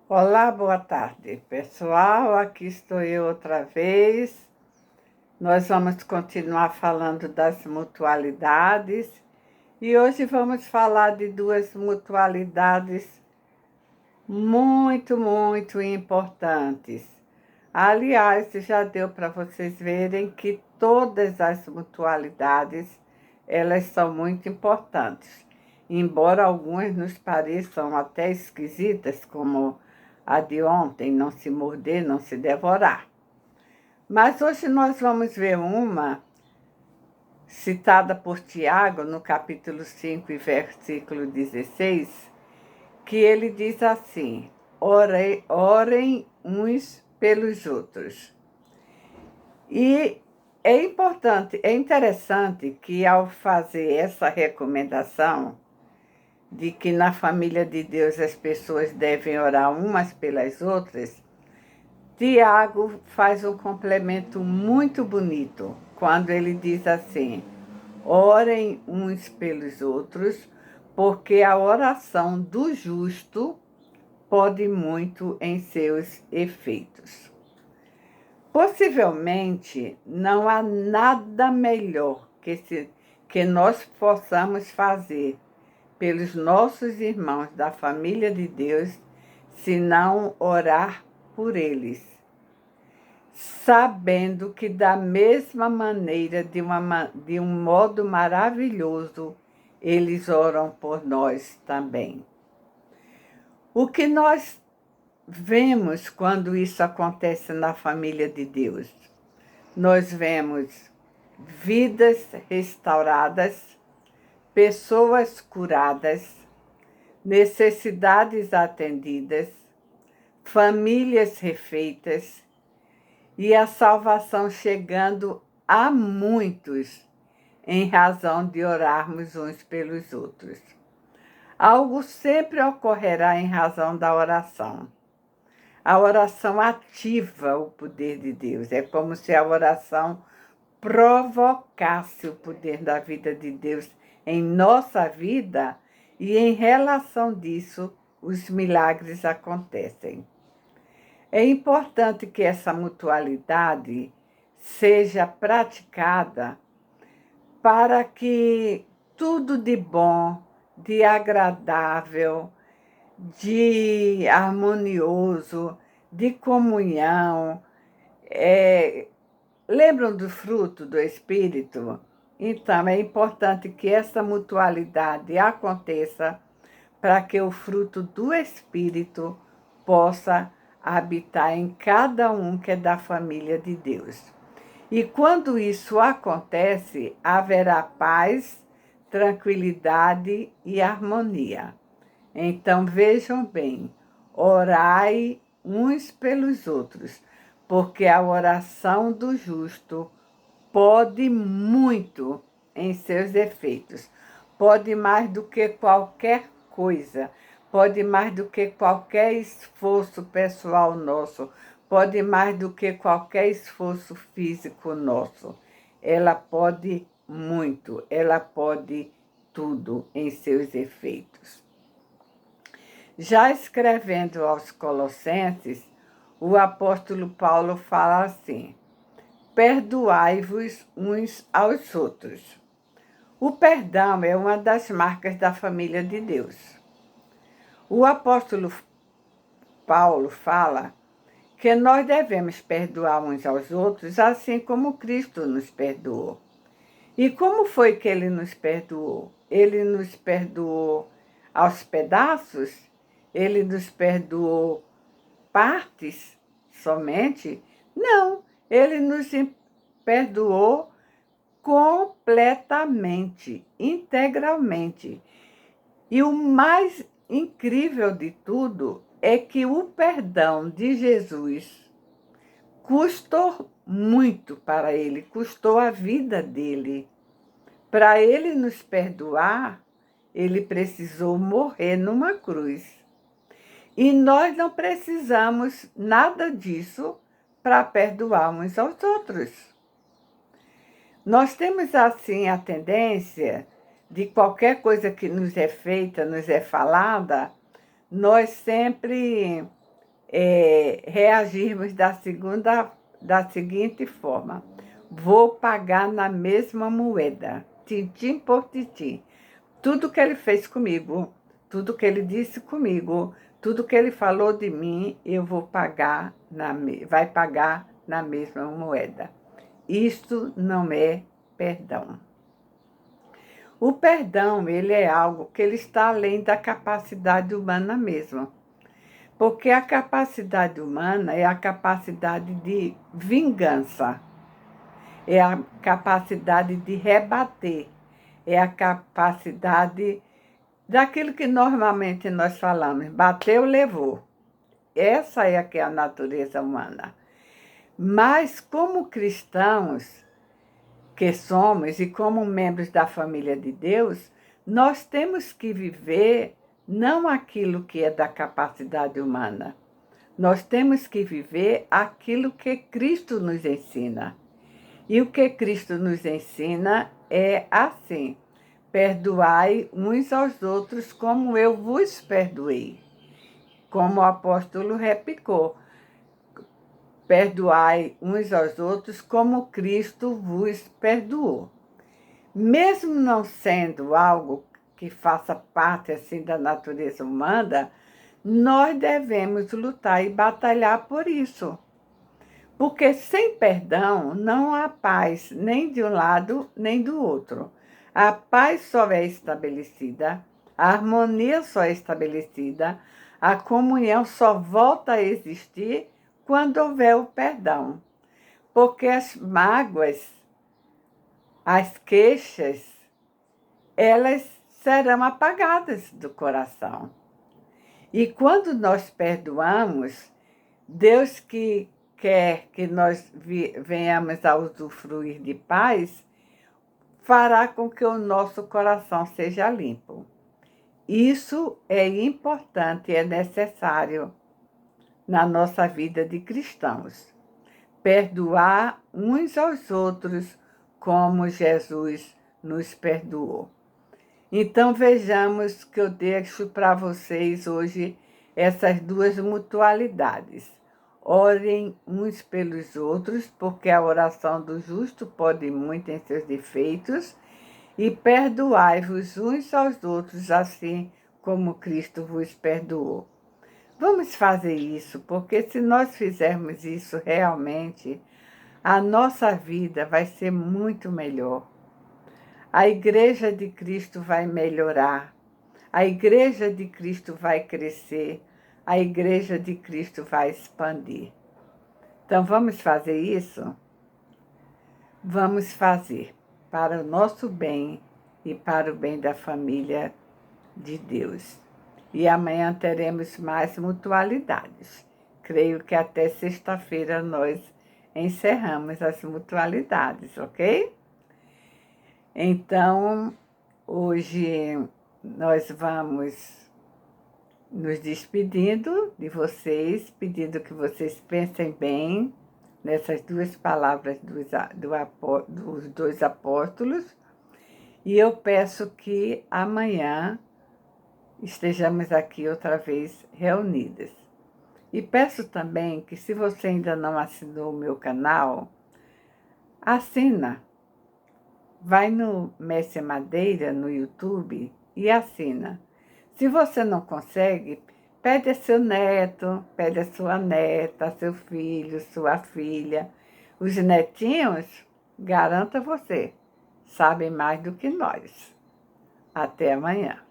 Olá, boa tarde, pessoal. Aqui estou eu outra vez. Nós vamos continuar falando das mutualidades e hoje vamos falar de duas mutualidades muito importantes. Aliás, já deu para vocês verem que todas as mutualidades, elas são muito importantes. Embora algumas nos pareçam até esquisitas, como a de ontem, não se morder, não se devorar. Mas hoje nós vamos ver uma citada por Tiago, no capítulo 5 e versículo 16, que ele diz assim: orem uns pelos outros. E é interessante que ao fazer essa recomendação de que na família de Deus as pessoas devem orar umas pelas outras, Tiago faz um complemento muito bonito quando ele diz assim: orem uns pelos outros, porque a oração do justo pode muito em seus efeitos. Possivelmente não há nada melhor que nós possamos fazer pelos nossos irmãos da família de Deus, senão orar por eles, sabendo que da mesma maneira, de um modo maravilhoso, eles oram por nós também. O que nós vemos quando isso acontece na família de Deus? Nós vemos vidas restauradas, pessoas curadas, necessidades atendidas, famílias refeitas e a salvação chegando a muitos em razão de orarmos uns pelos outros. Algo sempre ocorrerá em razão da oração. A oração ativa o poder de Deus. É como se a oração provocasse o poder da vida de Deus em nossa vida e em relação disso, os milagres acontecem. É importante que essa mutualidade seja praticada para que tudo de bom, de agradável, de harmonioso, de comunhão. Lembram do fruto do Espírito? Então, é importante que essa mutualidade aconteça para que o fruto do Espírito possa habitar em cada um que é da família de Deus. E quando isso acontece, haverá paz, tranquilidade e harmonia. Então vejam bem, orai uns pelos outros, porque a oração do justo pode muito em seus efeitos. Pode mais do que qualquer coisa, pode mais do que qualquer esforço pessoal nosso, pode mais do que qualquer esforço físico nosso. Ela pode muito, ela pode tudo em seus efeitos. Já escrevendo aos Colossenses, o apóstolo Paulo fala assim: perdoai-vos uns aos outros. O perdão é uma das marcas da família de Deus. O apóstolo Paulo fala que nós devemos perdoar uns aos outros, assim como Cristo nos perdoou. E como foi que ele nos perdoou? Ele nos perdoou aos pedaços? Ele nos perdoou partes somente? Não, ele nos perdoou completamente, integralmente. E o mais incrível de tudo é que o perdão de Jesus custou muito para ele, custou a vida dele. Para ele nos perdoar, ele precisou morrer numa cruz. E nós não precisamos nada disso para perdoar uns aos outros. Nós temos, assim, a tendência de qualquer coisa que nos é feita, nos é falada, nós sempre reagirmos da seguinte forma: vou pagar na mesma moeda, tintim por tintim. Tudo que ele fez comigo, tudo que ele disse comigo, tudo que ele falou de mim, eu vou pagar, vai pagar na mesma moeda. Isto não é perdão. O perdão, ele é algo que ele está além da capacidade humana mesmo. Porque a capacidade humana é a capacidade de vingança, é a capacidade de rebater, é a capacidade daquilo que normalmente nós falamos, bateu, levou. Essa é que é a natureza humana. Mas como cristãos que somos e como membros da família de Deus, nós temos que viver não aquilo que é da capacidade humana. Nós temos que viver aquilo que Cristo nos ensina. E o que Cristo nos ensina é assim: perdoai uns aos outros como eu vos perdoei. Como o apóstolo replicou, perdoai uns aos outros como Cristo vos perdoou. Mesmo não sendo algo que faça parte assim da natureza humana, nós devemos lutar e batalhar por isso. Porque sem perdão não há paz nem de um lado nem do outro. A paz só é estabelecida, a harmonia só é estabelecida, a comunhão só volta a existir quando houver o perdão. Porque as mágoas, as queixas, elas serão apagadas do coração. E quando nós perdoamos, Deus que quer que nós venhamos a usufruir de paz, fará com que o nosso coração seja limpo. Isso é importante e é necessário na nossa vida de cristãos. Perdoar uns aos outros como Jesus nos perdoou. Então vejamos que eu deixo para vocês hoje essas duas mutualidades. Orem uns pelos outros, porque a oração do justo pode muito em seus defeitos, e perdoai-vos uns aos outros, assim como Cristo vos perdoou. Vamos fazer isso, porque se nós fizermos isso realmente, a nossa vida vai ser muito melhor. A Igreja de Cristo vai melhorar, a Igreja de Cristo vai crescer, a Igreja de Cristo vai expandir. Então, vamos fazer isso? Vamos fazer para o nosso bem e para o bem da família de Deus. E amanhã teremos mais mutualidades. Creio que até sexta-feira nós encerramos as mutualidades, ok? Então, hoje nós vamos nos despedindo de vocês, pedindo que vocês pensem bem nessas duas palavras dos dois apóstolos. E eu peço que amanhã estejamos aqui outra vez reunidas. E peço também que, se você ainda não assinou o meu canal, assina. Vai no Mestre Madeira, no YouTube, e assina. Se você não consegue, pede a seu neto, pede a sua neta, seu filho, sua filha. Os netinhos, garanta você, sabem mais do que nós. Até amanhã.